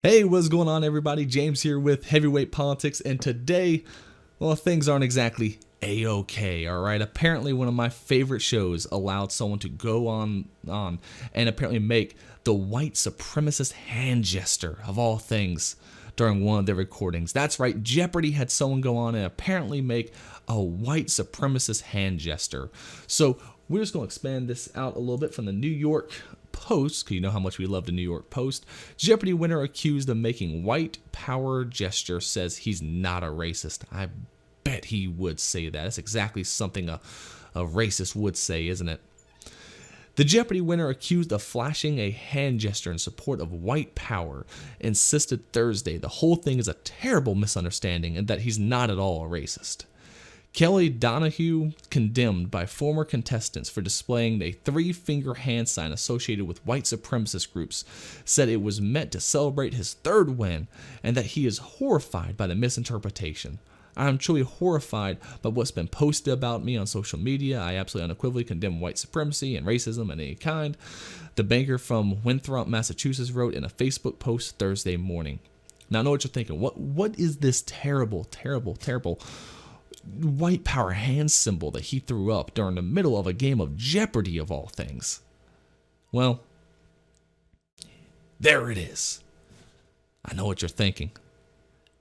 Hey, what's going on, everybody? James here with Heavyweight Politics, and today, well, things aren't exactly a-okay, alright? Apparently, one of my favorite shows allowed someone to go on and apparently make the white supremacist hand gesture of all things during one of their recordings. That's right, Jeopardy had someone go on and apparently make a white supremacist hand gesture. So, we're just going to expand this out a little bit from the New York Post, because you know how much we love the New York Post. Jeopardy winner accused of making white power gesture says he's not a racist. I bet he would say that. That's exactly something a racist would say, isn't it? The Jeopardy winner accused of flashing a hand gesture in support of white power insisted Thursday the whole thing is a terrible misunderstanding and that he's not at all a racist. Donahue, condemned by former contestants for displaying a three-finger hand sign associated with white supremacist groups, said it was meant to celebrate his third win and that he is horrified by the misinterpretation. I am truly horrified by what's been posted about me on social media. I absolutely unequivocally condemn white supremacy and racism of any kind, the banker from Winthrop, Massachusetts, wrote in a Facebook post Thursday morning. Now I know what you're thinking. What is this terrible white power hand symbol that he threw up during the middle of a game of Jeopardy of all things? Well, there it is. I know what you're thinking.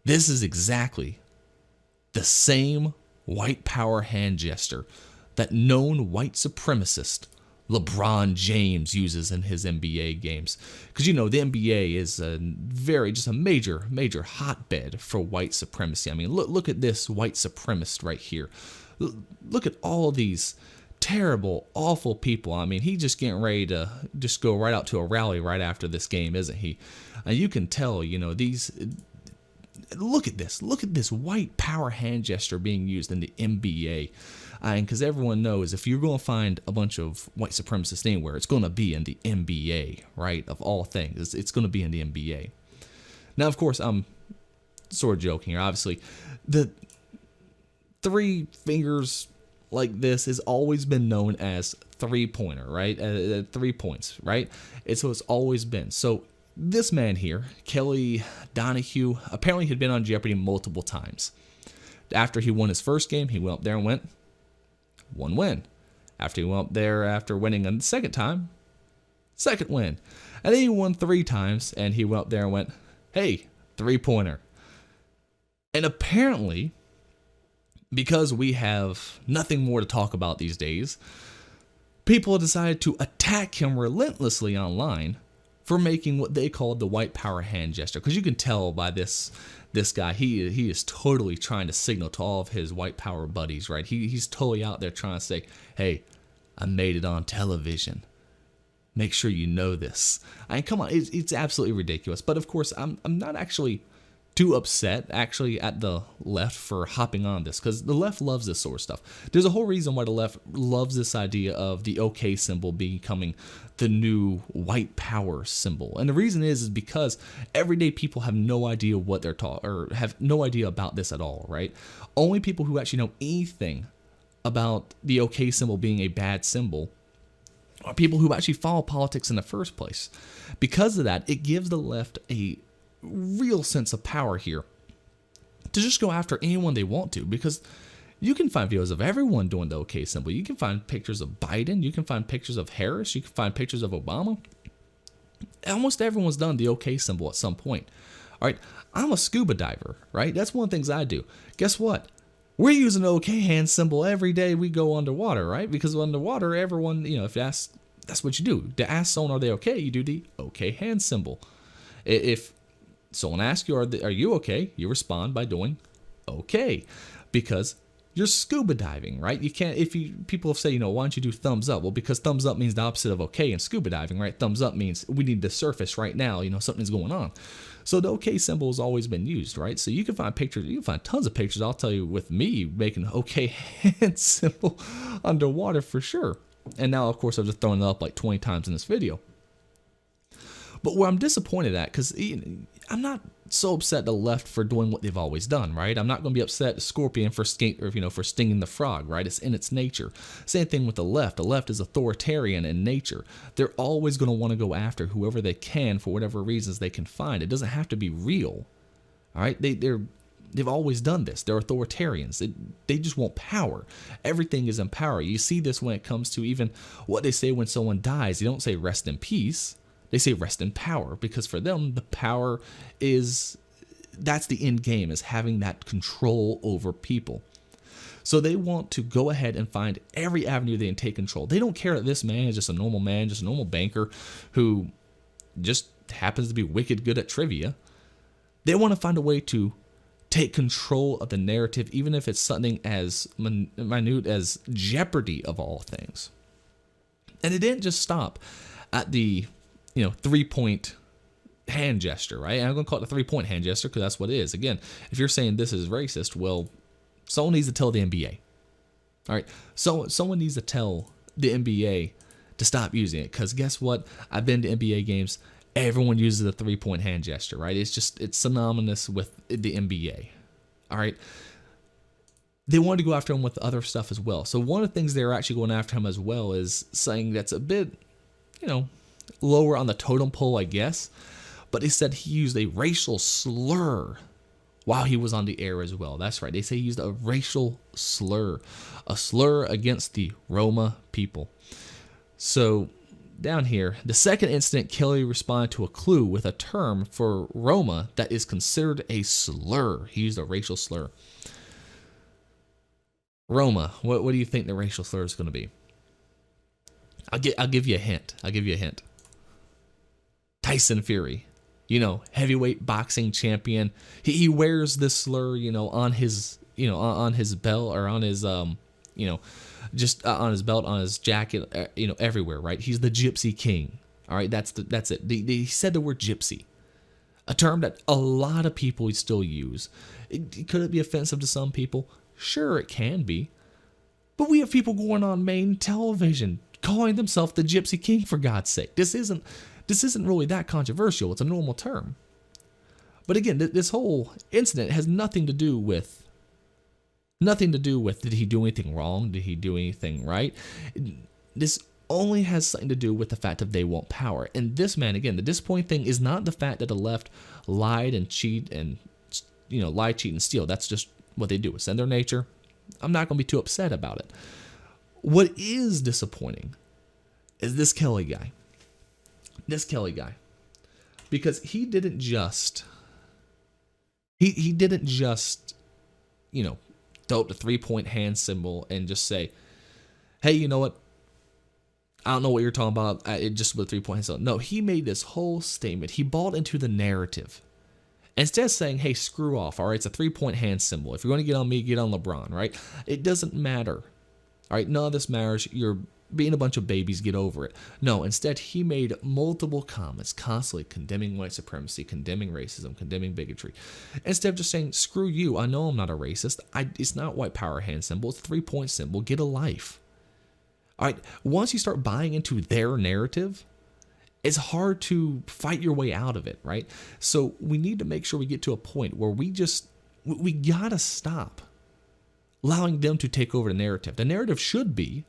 This is exactly the same white power hand gesture that known white supremacist LeBron James uses in his NBA games. Because you know, the NBA is just a major hotbed for white supremacy. I mean, look at this white supremacist right here. Look at all these terrible, awful people. I mean, he's just getting ready to just go right out to a rally right after this game, isn't he? And you can tell, you know, look at this white power hand gesture being used in the NBA. And because everyone knows if you're going to find a bunch of white supremacists anywhere, it's going to be in the NBA, right? Of all things, it's going to be in the NBA. Now, of course, I'm sort of joking here. Obviously, the three fingers like this has always been known as three-pointer, right? 3 points, right? So it's always been. So this man here, Donahue, apparently had been on Jeopardy multiple times. After he won his first game, he went up there and went, one win. After he went up there after winning a second time, second win. And then he won 3 times, and he went up there and went, hey, three-pointer. And apparently, because we have nothing more to talk about these days, people decided to attack him relentlessly online for making what they called the white power hand gesture. Because you can tell by this guy, he is totally trying to signal to all of his white power buddies, right? He's totally out there trying to say, hey, I made it on television. Make sure you know this. I mean, come on, it's absolutely ridiculous. But of course, I'm not actually too upset actually at the left for hopping on this, because the left loves this sort of stuff. There's a whole reason why the left loves this idea of the OK symbol becoming the new white power symbol. And the reason is because everyday people have no idea what they're talking, or have no idea about this at all, right? Only people who actually know anything about the OK symbol being a bad symbol are people who actually follow politics in the first place. Because of that, it gives the left a real sense of power here to just go after anyone they want to, because you can find videos of everyone doing the OK symbol. You can find pictures of Biden. You can find pictures of Harris. You can find pictures of Obama. Almost everyone's done the OK symbol at some point. All right, I'm a scuba diver, right? That's one of the things I do. Guess what? We're using the OK hand symbol every day we go underwater, right? Because underwater, everyone, you know, if that's what you do. To ask someone, are they okay? You do the OK hand symbol. If someone asks you, are you okay? You respond by doing okay, because you're scuba diving, right? You can't, people have said, you know, why don't you do thumbs up? Well, because thumbs up means the opposite of okay in scuba diving, right? Thumbs up means we need to surface right now, you know, something's going on. So the okay symbol has always been used, right? So you can find pictures, you can find tons of pictures, I'll tell you, with me making okay hand symbol underwater for sure. And now, of course, I've just thrown it up like 20 times in this video. But where I'm disappointed at, because I'm not so upset at the left for doing what they've always done, right? I'm not going to be upset at the scorpion for stinging the frog, right? It's in its nature. Same thing with the left. The left is authoritarian in nature. They're always going to want to go after whoever they can for whatever reasons they can find. It doesn't have to be real, all right? They've always done this. They're authoritarians. They just want power. Everything is in power. You see this when it comes to even what they say when someone dies. They don't say rest in peace. They say rest in power, because for them, the power that's the end game, is having that control over people. So they want to go ahead and find every avenue they can take control. They don't care that this man is just a normal banker who just happens to be wicked good at trivia. They want to find a way to take control of the narrative, even if it's something as minute as Jeopardy of all things. And it didn't just stop at the 3-point hand gesture, right? And I'm going to call it a 3-point hand gesture because that's what it is. Again, if you're saying this is racist, well, someone needs to tell the NBA. All right, so someone needs to tell the NBA to stop using it, because guess what? I've been to NBA games. Everyone uses the 3-point hand gesture, right? It's synonymous with the NBA. All right. They wanted to go after him with other stuff as well. So one of the things they're actually going after him as well is saying that's a bit, lower on the totem pole, I guess. But they said he used a racial slur while he was on the air as well. That's right. They say he used a racial slur, a slur against the Roma people. So down here, the second incident, Kelly responded to a clue with a term for Roma that is considered a slur. He used a racial slur. Roma, what do you think the racial slur is going to be? I'll give you a hint. Tyson Fury, heavyweight boxing champion. He wears this slur, on his, on his belt, or on his, just on his belt, on his jacket, everywhere, right? He's the Gypsy King. All right, that's it. They said the word gypsy, a term that a lot of people still use. Could it be offensive to some people? Sure, it can be. But we have people going on main television calling themselves the Gypsy King, for God's sake. This isn't really that controversial. It's a normal term. But again, this whole incident has nothing to do with did he do anything wrong? Did he do anything right? This only has something to do with the fact that they want power. And this man, again, the disappointing thing is not the fact that the left lied and cheat and, lie, cheat, and steal. That's just what they do. It's in their nature. I'm not going to be too upset about it. What is disappointing is this Kelly guy. Because he didn't just throw up the 3-point hand symbol and just say, hey, you know what? I don't know what you're talking about. It just with 3-point hand symbol. No, he made this whole statement. He bought into the narrative. Instead of saying, hey, screw off, all right, it's a 3-point hand symbol. If you're going to get on me, get on LeBron, right? It doesn't matter. All right, none of this matters. You're being a bunch of babies, get over it. No, instead, he made multiple comments constantly condemning white supremacy, condemning racism, condemning bigotry. Instead of just saying, screw you, I know I'm not a racist. It's not white power hand symbol. It's a 3-point symbol. Get a life. All right, once you start buying into their narrative, it's hard to fight your way out of it, right? So we need to make sure we get to a point where we gotta stop allowing them to take over the narrative. The narrative should be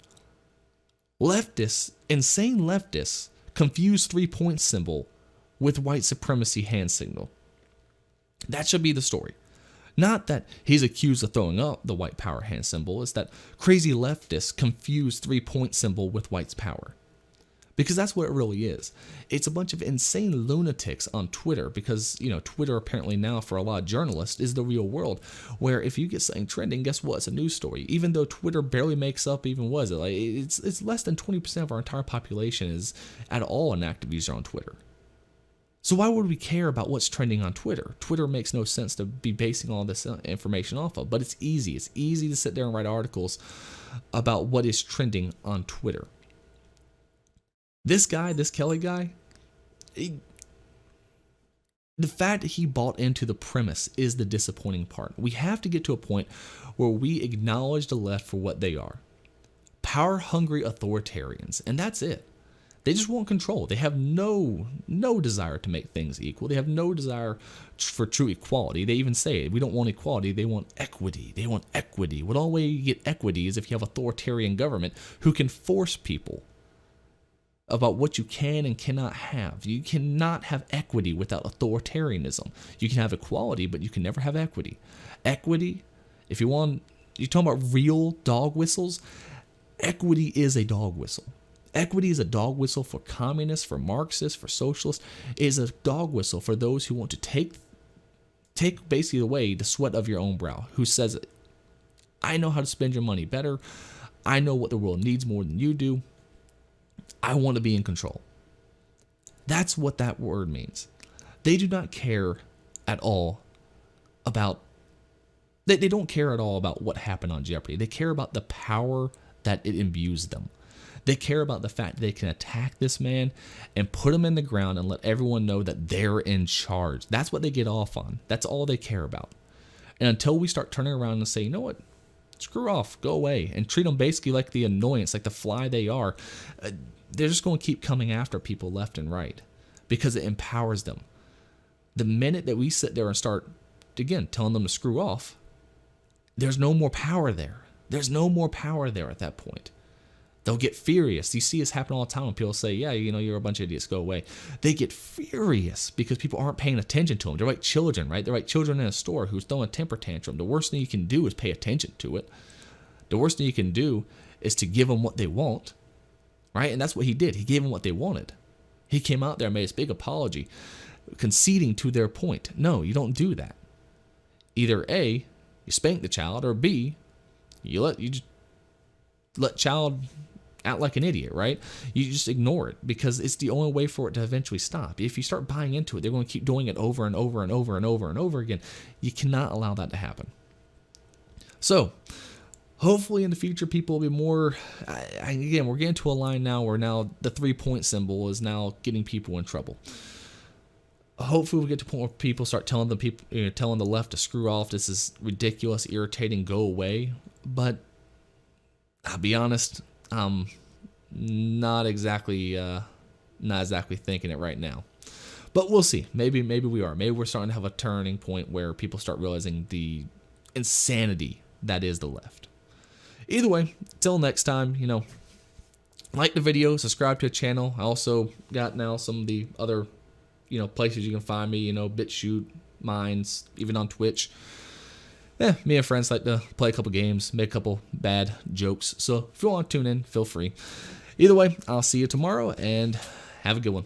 insane leftists, confuse 3-point symbol with white supremacy hand signal. That should be the story. Not that he's accused of throwing up the white power hand symbol. It's that crazy leftists confuse 3-point symbol with white's power. Because that's what it really is. It's a bunch of insane lunatics on Twitter, because, Twitter apparently now for a lot of journalists is the real world, where if you get something trending, guess what? It's a news story. Even though Twitter barely makes up, it's less than 20% of our entire population is at all an active user on Twitter. So why would we care about what's trending on Twitter? Twitter makes no sense to be basing all this information off of, but it's easy. It's easy to sit there and write articles about what is trending on Twitter. This Kelly guy, the fact that he bought into the premise is the disappointing part. We have to get to a point where we acknowledge the left for what they are. Power-hungry authoritarians. And that's it. They just want control. They have no desire to make things equal. They have no desire for true equality. They even say, we don't want equality, they want equity. They want equity. What all way you get equity is if you have authoritarian government who can force people about what you can and cannot have. You cannot have equity without authoritarianism. You can have equality, but you can never have equity. Equity, if you want, you're talking about real dog whistles, equity is a dog whistle. Equity is a dog whistle for communists, for Marxists, for socialists. It is a dog whistle for those who want to take basically away the sweat of your own brow, who says, I know how to spend your money better. I know what the world needs more than you do. I want to be in control. That's what that word means. They do not care at all about, they don't care at all about what happened on Jeopardy. They care about the power that it imbues them. They care about the fact that they can attack this man and put him in the ground and let everyone know that they're in charge. That's what they get off on. That's all they care about. And until we start turning around and say, you know what, screw off, go away, and treat them basically like the annoyance, like the fly they are, they're just going to keep coming after people left and right because it empowers them. The minute that we sit there and start, again, telling them to screw off, there's no more power there. There's no more power there at that point. They'll get furious. You see this happen all the time when people say, yeah, you know, you're a bunch of idiots, go away. They get furious because people aren't paying attention to them. They're like children, right? They're like children in a store who's throwing a temper tantrum. The worst thing you can do is pay attention to it. The worst thing you can do is to give them what they want, right? And that's what he did. He gave them what they wanted. He came out there and made this big apology, conceding to their point. No, you don't do that. Either A, you spank the child, or B, you just let child act like an idiot, right? You just ignore it because it's the only way for it to eventually stop. If you start buying into it, they're going to keep doing it over and over and over and over and over again. You cannot allow that to happen. So, hopefully in the future, people will be more, again, we're getting to a line now where now the 3-point symbol is now getting people in trouble. Hopefully we get to a point where people start telling telling the left to screw off. This is ridiculous, irritating, go away. But I'll be honest, I'm not exactly thinking it right now. But we'll see. Maybe we are. Maybe we're starting to have a turning point where people start realizing the insanity that is the left. Either way, till next time, like the video, subscribe to the channel. I also got now some of the other, places you can find me, BitChute, Minds, even on Twitch. Me and friends like to play a couple games, make a couple bad jokes. So if you want to tune in, feel free. Either way, I'll see you tomorrow and have a good one.